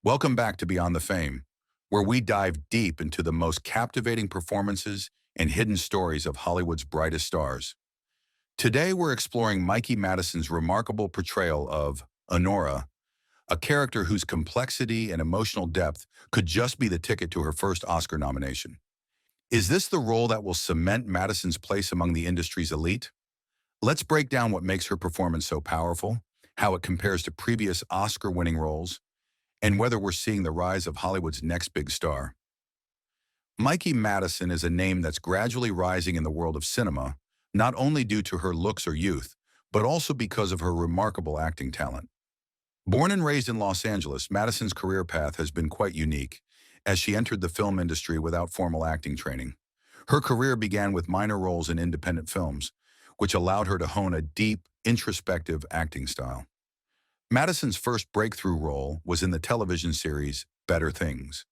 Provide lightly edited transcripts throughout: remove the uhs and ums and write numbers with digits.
Welcome back to Beyond the Fame, where we dive deep into the most captivating performances and hidden stories of Hollywood's brightest stars. Today, we're exploring Mikey Madison's remarkable portrayal of Anora, a character whose complexity and emotional depth could just be the ticket to her first Oscar nomination. Is this the role that will cement Madison's place among the industry's elite? Let's break down what makes her performance so powerful, how it compares to previous Oscar-winning roles, and whether we're seeing the rise of Hollywood's next big star. Mikey Madison is a name that's gradually rising in the world of cinema, not only due to her looks or youth, but also because of her remarkable acting talent. Born and raised in Los Angeles, Madison's career path has been quite unique, as she entered the film industry without formal acting training. Her career began with minor roles in independent films, which allowed her to hone a deep, introspective acting style. Madison's first breakthrough role was in the television series Better Things,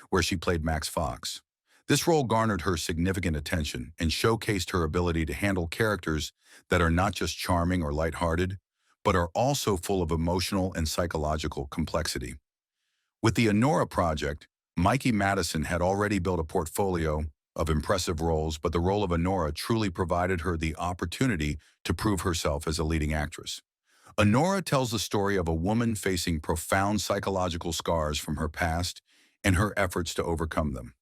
where she played Max Fox. This role garnered her significant attention and showcased her ability to handle characters that are not just charming or lighthearted, but are also full of emotional and psychological complexity. With the Anora project, Mikey Madison had already built a portfolio of impressive roles, but the role of Anora truly provided her the opportunity to prove herself as a leading actress. Anora tells the story of a woman facing profound psychological scars from her past and her efforts to overcome them.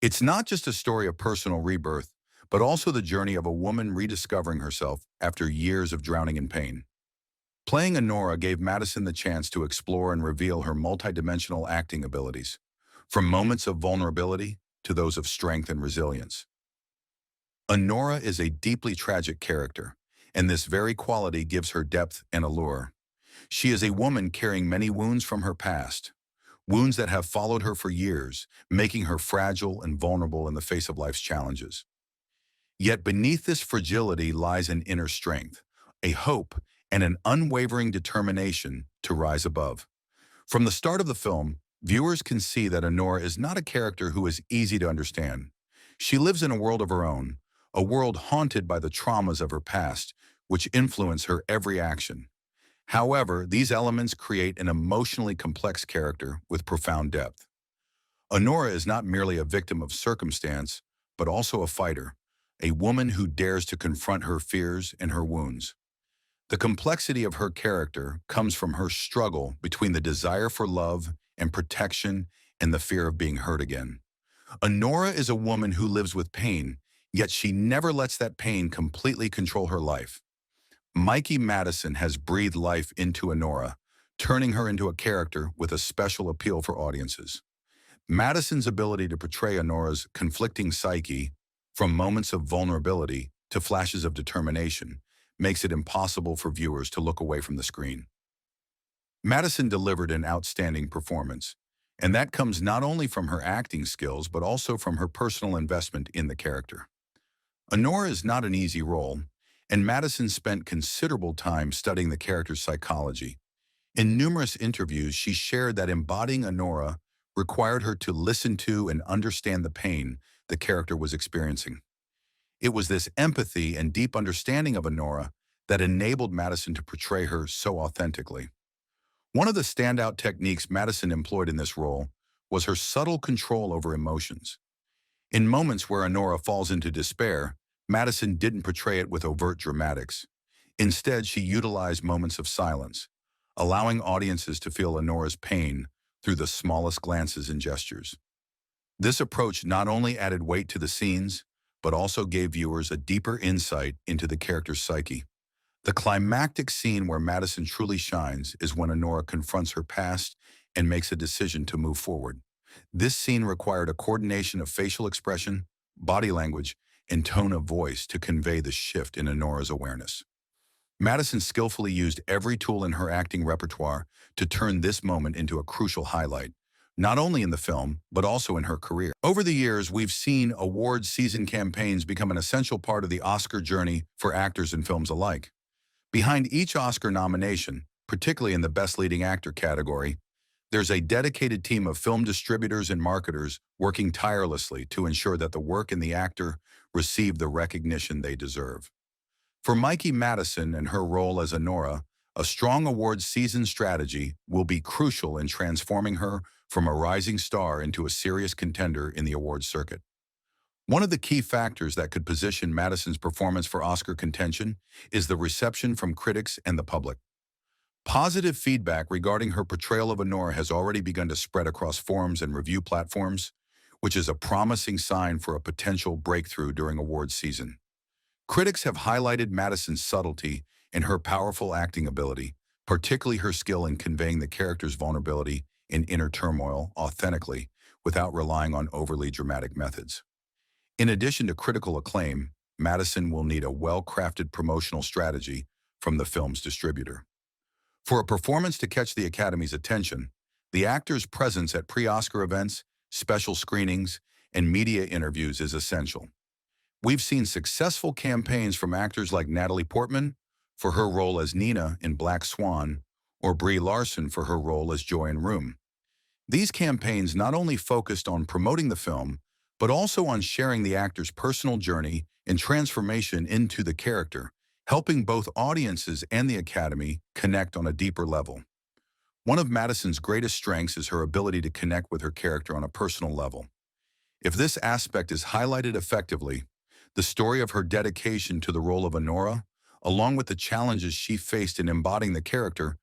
It's not just a story of personal rebirth, but also the journey of a woman rediscovering herself after years of drowning in pain. Playing Anora gave Madison the chance to explore and reveal her multidimensional acting abilities, from moments of vulnerability to those of strength and resilience. Anora is a deeply tragic character, and this very quality gives her depth and allure. She is a woman carrying many wounds from her past, wounds that have followed her for years, making her fragile and vulnerable in the face of life's challenges. Yet beneath this fragility lies an inner strength, a hope, and an unwavering determination to rise above. From the start of the film, viewers can see that Anora is not a character who is easy to understand. She lives in a world of her own, a world haunted by the traumas of her past, which influence her every action. However, these elements create an emotionally complex character with profound depth. Anora is not merely a victim of circumstance, but also a fighter, a woman who dares to confront her fears and her wounds. The complexity of her character comes from her struggle between the desire for love and protection and the fear of being hurt again. Anora is a woman who lives with pain, yet she never lets that pain completely control her life. Mikey Madison has breathed life into Anora, turning her into a character with a special appeal for audiences. Madison's ability to portray Anora's conflicting psyche, from moments of vulnerability to flashes of determination, makes it impossible for viewers to look away from the screen. Madison delivered an outstanding performance, and that comes not only from her acting skills but also from her personal investment in the character. Anora is not an easy role, and Madison spent considerable time studying the character's psychology. In numerous interviews, she shared that embodying Anora required her to listen to and understand the pain the character was experiencing. It was this empathy and deep understanding of Anora that enabled Madison to portray her so authentically. One of the standout techniques Madison employed in this role was her subtle control over emotions. In moments where Anora falls into despair, Madison didn't portray it with overt dramatics. Instead, she utilized moments of silence, allowing audiences to feel Anora's pain through the smallest glances and gestures. This approach not only added weight to the scenes, but also gave viewers a deeper insight into the character's psyche. The climactic scene where Madison truly shines is when Anora confronts her past and makes a decision to move forward. This scene required a coordination of facial expression, body language, and tone of voice to convey the shift in Anora's awareness. Madison skillfully used every tool in her acting repertoire to turn this moment into a crucial highlight, not only in the film, but also in her career. Over the years, we've seen awards season campaigns become an essential part of the Oscar journey for actors and films alike. Behind each Oscar nomination, particularly in the Best Leading Actor category, there's a dedicated team of film distributors and marketers working tirelessly to ensure that the work and the actor receive the recognition they deserve. For Mikey Madison and her role as Anora, A strong awards season strategy will be crucial in transforming her from a rising star into a serious contender in the awards circuit. One of the key factors that could position Madison's performance for Oscar contention is the reception from critics and the public. Positive feedback regarding her portrayal of Anora has already begun to spread across forums and review platforms, which is a promising sign for a potential breakthrough during awards season. Critics have highlighted Madison's subtlety and her powerful acting ability, particularly her skill in conveying the character's vulnerability and inner turmoil authentically without relying on overly dramatic methods. In addition to critical acclaim, Madison will need a well-crafted promotional strategy from the film's distributor. For a performance to catch the Academy's attention, the actor's presence at pre-Oscar events, special screenings, and media interviews is essential. We've seen successful campaigns from actors like Natalie Portman for her role as Nina in Black Swan, or Brie Larson for her role as Joy in Room. These campaigns not only focused on promoting the film, but also on sharing the actor's personal journey and transformation into the character, helping both audiences and the Academy connect on a deeper level. One of Madison's greatest strengths is her ability to connect with her character on a personal level. If this aspect is highlighted effectively, the story of her dedication to the role of Anora, along with the challenges she faced in embodying the character,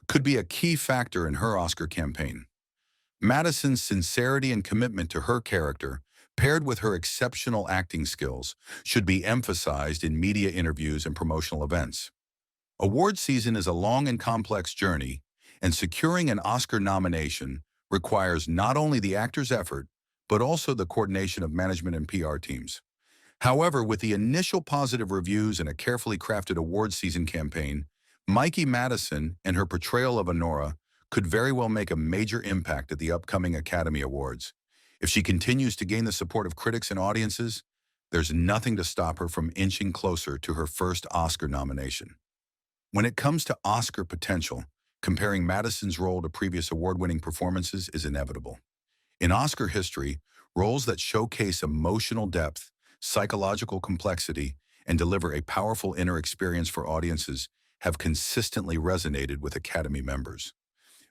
could be a key factor in her Oscar campaign. Madison's sincerity and commitment to her character, paired with her exceptional acting skills, should be emphasized in media interviews and promotional events. Award season is a long and complex journey, and securing an Oscar nomination requires not only the actor's effort, but also the coordination of management and PR teams. However, with the initial positive reviews and a carefully crafted award season campaign, Mikey Madison and her portrayal of Anora could very well make a major impact at the upcoming Academy Awards. If she continues to gain the support of critics and audiences, there's nothing to stop her from inching closer to her first Oscar nomination. When it comes to Oscar potential, comparing Madison's role to previous award-winning performances is inevitable. In Oscar history, roles that showcase emotional depth, psychological complexity, and deliver a powerful inner experience for audiences have consistently resonated with Academy members.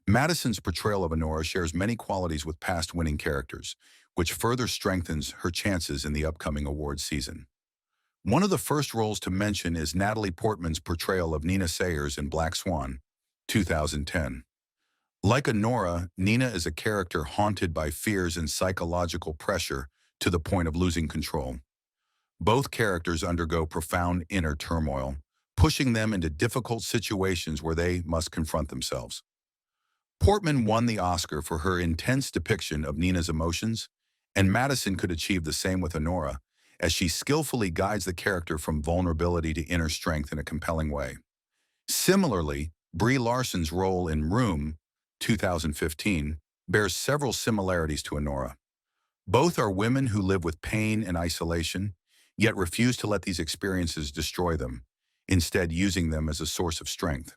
Madison's portrayal of Anora shares many qualities with past winning characters, which further strengthens her chances in the upcoming awards season. One of the first roles to mention is Natalie Portman's portrayal of Nina Sayers in Black Swan, 2010. Like Anora, Nina is a character haunted by fears and psychological pressure to the point of losing control. Both characters undergo profound inner turmoil, pushing them into difficult situations where they must confront themselves. Portman won the Oscar for her intense depiction of Nina's emotions, and Madison could achieve the same with Anora, as she skillfully guides the character from vulnerability to inner strength in a compelling way. Similarly, Brie Larson's role in Room, 2015, bears several similarities to Anora. Both are women who live with pain and isolation, yet refuse to let these experiences destroy them, instead using them as a source of strength.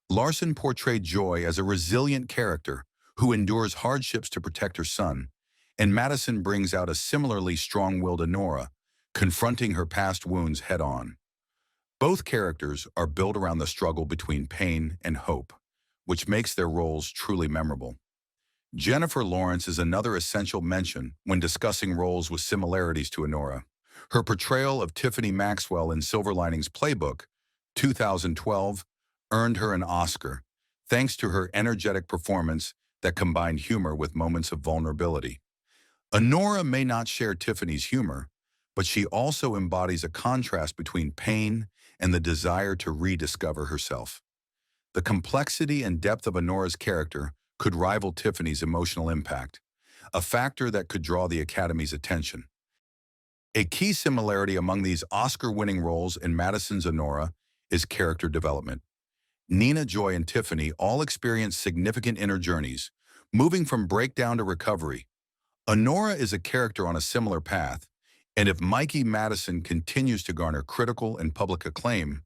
Larson portrayed Joy as a resilient character who endures hardships to protect her son, and Madison brings out a similarly strong-willed Anora, confronting her past wounds head-on. Both characters are built around the struggle between pain and hope, which makes their roles truly memorable. Jennifer Lawrence is another essential mention when discussing roles with similarities to Anora. Her portrayal of Tiffany Maxwell in Silver Linings Playbook, 2012, earned her an Oscar, thanks to her energetic performance that combined humor with moments of vulnerability. Anora may not share Tiffany's humor, but she also embodies a contrast between pain and the desire to rediscover herself. The complexity and depth of Anora's character could rival Tiffany's emotional impact, a factor that could draw the Academy's attention. A key similarity among these Oscar-winning roles in Madison's Anora is character development. Nina, Joy, and Tiffany all experience significant inner journeys, moving from breakdown to recovery. Anora is a character on a similar path, and if Mikey Madison continues to garner critical and public acclaim,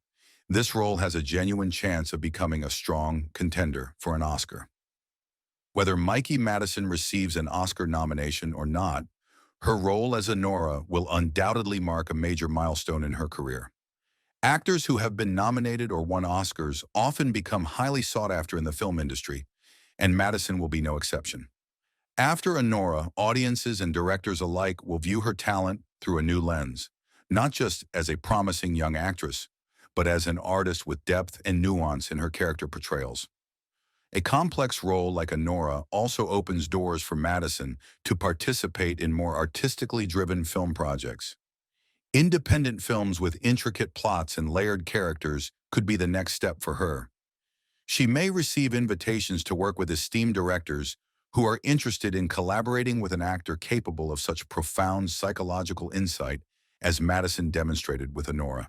this role has a genuine chance of becoming a strong contender for an Oscar. Whether Mikey Madison receives an Oscar nomination or not, her role as Anora will undoubtedly mark a major milestone in her career. Actors who have been nominated or won Oscars often become highly sought after in the film industry, and Madison will be no exception. After Anora, audiences and directors alike will view her talent through a new lens, not just as a promising young actress, but as an artist with depth and nuance in her character portrayals. A complex role like Anora also opens doors for Madison to participate in more artistically driven film projects. Independent films with intricate plots and layered characters could be the next step for her. She may receive invitations to work with esteemed directors who are interested in collaborating with an actor capable of such profound psychological insight as Madison demonstrated with Anora.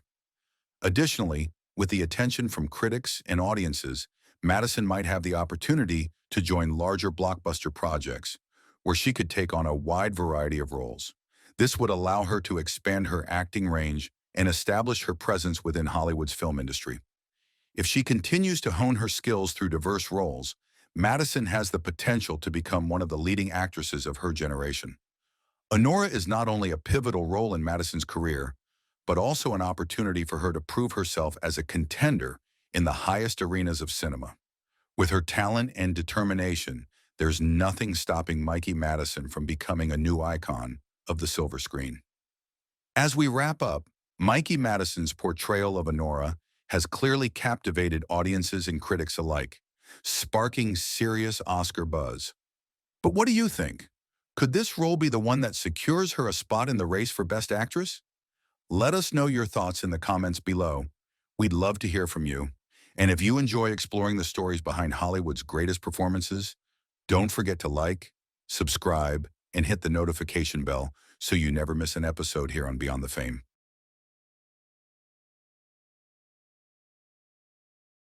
Additionally, with the attention from critics and audiences, Madison might have the opportunity to join larger blockbuster projects, where she could take on a wide variety of roles. This would allow her to expand her acting range and establish her presence within Hollywood's film industry. If she continues to hone her skills through diverse roles, Madison has the potential to become one of the leading actresses of her generation. Honora is not only a pivotal role in Madison's career, but also an opportunity for her to prove herself as a contender in the highest arenas of cinema. With her talent and determination, there's nothing stopping Mikey Madison from becoming a new icon of the silver screen. As we wrap up, Mikey Madison's portrayal of Anora has clearly captivated audiences and critics alike, sparking serious Oscar buzz. But what do you think? Could this role be the one that secures her a spot in the race for Best Actress? Let us know your thoughts in the comments below. We'd love to hear from you. And if you enjoy exploring the stories behind Hollywood's greatest performances, don't forget to like, subscribe, and hit the notification bell so you never miss an episode here on Beyond the Fame.